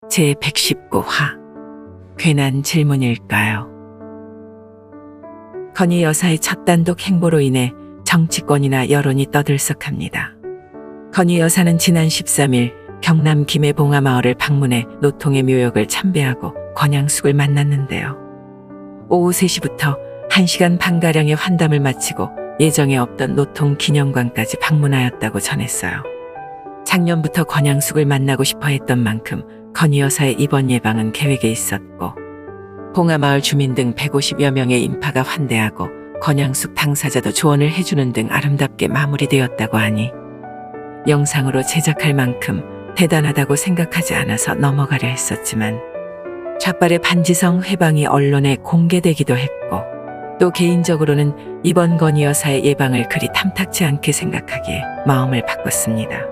제119화 괜한 질문일까요? 건희 여사의 첫 단독 행보로 인해 정치권이나 여론이 떠들썩합니다. 건희 여사는 지난 13일 경남 김해 봉하마을을 방문해 노통의 묘역을 참배하고 권양숙을 만났는데요. 오후 3시부터 1시간 반가량의 환담을 마치고 예정에 없던 노통 기념관까지 방문하였다고 전했어요. 작년부터 권양숙을 만나고 싶어 했던 만큼 건희 여사의 이번 예방은 계획에 있었고, 봉하마을 주민 등 150여 명의 인파가 환대하고 권양숙 당사자도 조언을 해주는 등 아름답게 마무리되었다고 하니 영상으로 제작할 만큼 대단하다고 생각하지 않아서 넘어가려 했었지만, 좌빨의 반지성 회방이 언론에 공개되기도 했고, 또 개인적으로는 이번 건희 여사의 예방을 그리 탐탁지 않게 생각하기에 마음을 바꿨습니다.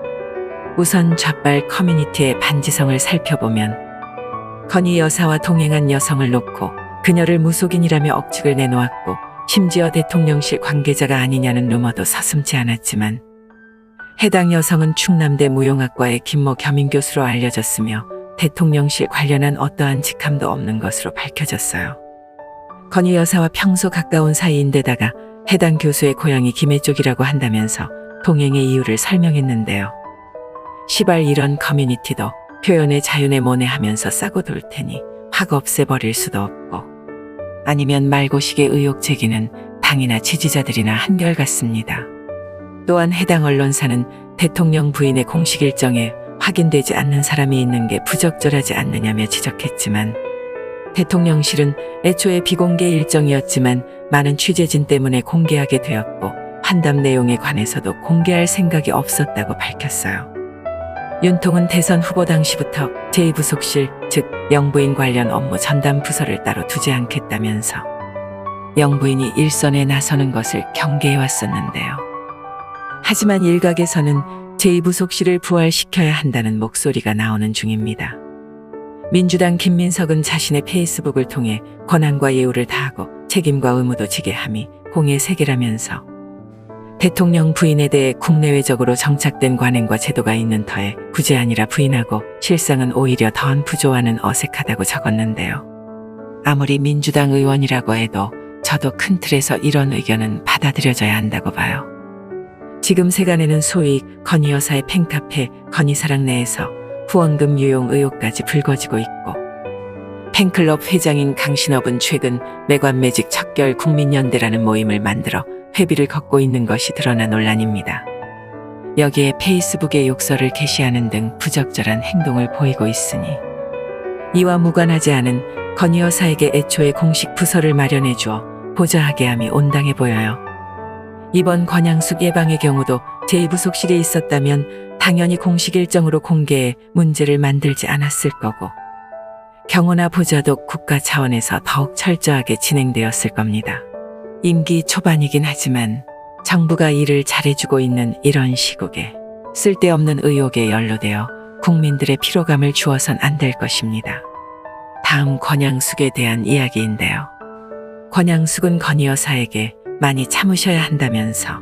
우선 좌빨 커뮤니티의 반지성을 살펴보면 건희 여사와 동행한 여성을 놓고 그녀를 무속인이라며 억측을 내놓았고, 심지어 대통령실 관계자가 아니냐는 루머도 서슴지 않았지만, 해당 여성은 충남대 무용학과의 김모 겸임교수로 알려졌으며 대통령실 관련한 어떠한 직함도 없는 것으로 밝혀졌어요. 건희 여사와 평소 가까운 사이인데다가 해당 교수의 고향이 김해 쪽이라고 한다면서 동행의 이유를 설명했는데요. 시발 이런 커뮤니티도 표현의 자유에 모내하면서 싸고 돌 테니 확 없애버릴 수도 없고, 아니면 말고식의 의혹 제기는 당이나 지지자들이나 한결같습니다. 또한 해당 언론사는 대통령 부인의 공식 일정에 확인되지 않는 사람이 있는 게 부적절하지 않느냐며 지적했지만, 대통령실은 애초에 비공개 일정이었지만 많은 취재진 때문에 공개하게 되었고, 환담 내용에 관해서도 공개할 생각이 없었다고 밝혔어요. 윤통은 대선 후보 당시부터 제2부속실, 즉 영부인 관련 업무 전담 부서를 따로 두지 않겠다면서 영부인이 일선에 나서는 것을 경계해왔었는데요. 하지만 일각에서는 제2부속실을 부활시켜야 한다는 목소리가 나오는 중입니다. 민주당 김민석은 자신의 페이스북을 통해 권한과 예우를 다하고 책임과 의무도 지게 함이 공의 세계라면서 대통령 부인에 대해 국내외적으로 정착된 관행과 제도가 있는 터에 굳이 아니라 부인하고 실상은 오히려 더한 부조화는 어색하다고 적었는데요. 아무리 민주당 의원이라고 해도 저도 큰 틀에서 이런 의견은 받아들여져야 한다고 봐요. 지금 세간에는 소위 건희 여사의 팬카페 건희사랑 내에서 후원금 유용 의혹까지 불거지고 있고, 팬클럽 회장인 강신업은 최근 매관매직 척결 국민연대라는 모임을 만들어 회비를 걷고 있는 것이 드러나 논란입니다. 여기에 페이스북에 욕설을 게시하는 등 부적절한 행동을 보이고 있으니 이와 무관하지 않은 건희 여사에게 애초에 공식 부서를 마련해 주어 보좌하게 함이 온당해 보여요. 이번 권양숙 예방의 경우도 제2부속실에 있었다면 당연히 공식 일정으로 공개해 문제를 만들지 않았을 거고, 경호나 보좌도 국가 차원에서 더욱 철저하게 진행되었을 겁니다. 임기 초반이긴 하지만 정부가 일을 잘해주고 있는 이런 시국에 쓸데없는 의혹에 연루되어 국민들의 피로감을 주어선 안 될 것입니다. 다음 권양숙에 대한 이야기인데요. 권양숙은 건희 여사에게 많이 참으셔야 한다면서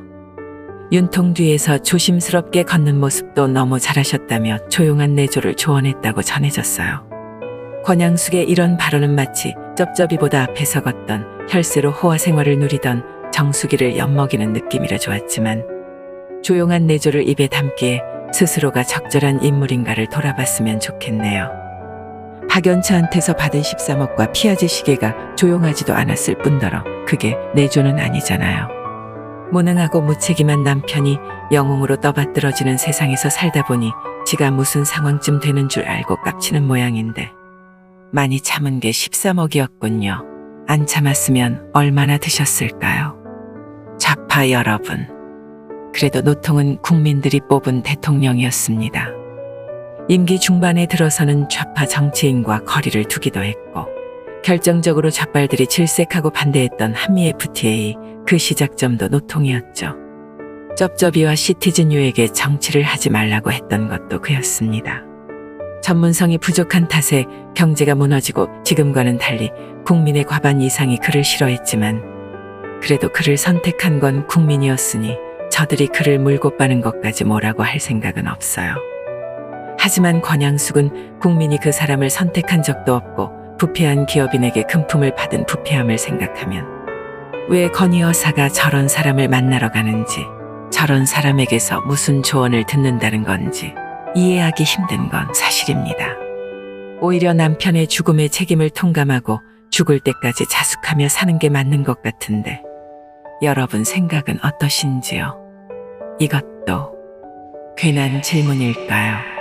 윤통 뒤에서 조심스럽게 걷는 모습도 너무 잘하셨다며 조용한 내조를 조언했다고 전해졌어요. 권양숙의 이런 발언은 마치 쩝쩝이보다 앞에서 걷던 혈세로 호화 생활을 누리던 정수기를 엿먹이는 느낌이라 좋았지만, 조용한 내조를 입에 담기에 스스로가 적절한 인물인가를 돌아봤으면 좋겠네요. 박연차한테서 받은 13억과 피아제 시계가 조용하지도 않았을 뿐더러 그게 내조는 아니잖아요. 무능하고 무책임한 남편이 영웅으로 떠받들어지는 세상에서 살다 보니 지가 무슨 상황쯤 되는 줄 알고 깝치는 모양인데, 많이 참은 게 13억이었군요. 안 참았으면 얼마나 드셨을까요? 좌파 여러분, 그래도 노통은 국민들이 뽑은 대통령이었습니다. 임기 중반에 들어서는 좌파 정치인과 거리를 두기도 했고, 결정적으로 좌빨들이 질색하고 반대했던 한미 FTA 그 시작점도 노통이었죠. 쩝쩝이와 시티즌 유에게 정치를 하지 말라고 했던 것도 그였습니다. 전문성이 부족한 탓에 경제가 무너지고 지금과는 달리 국민의 과반 이상이 그를 싫어했지만, 그래도 그를 선택한 건 국민이었으니 저들이 그를 물고 빠는 것까지 뭐라고 할 생각은 없어요. 하지만 권양숙은 국민이 그 사람을 선택한 적도 없고 부패한 기업인에게 금품을 받은 부패함을 생각하면 왜 건희 여사가 저런 사람을 만나러 가는지, 저런 사람에게서 무슨 조언을 듣는다는 건지 이해하기 힘든 건 사실입니다. 오히려 남편의 죽음의 책임을 통감하고 죽을 때까지 자숙하며 사는 게 맞는 것 같은데 여러분 생각은 어떠신지요? 이것도 괜한 질문일까요?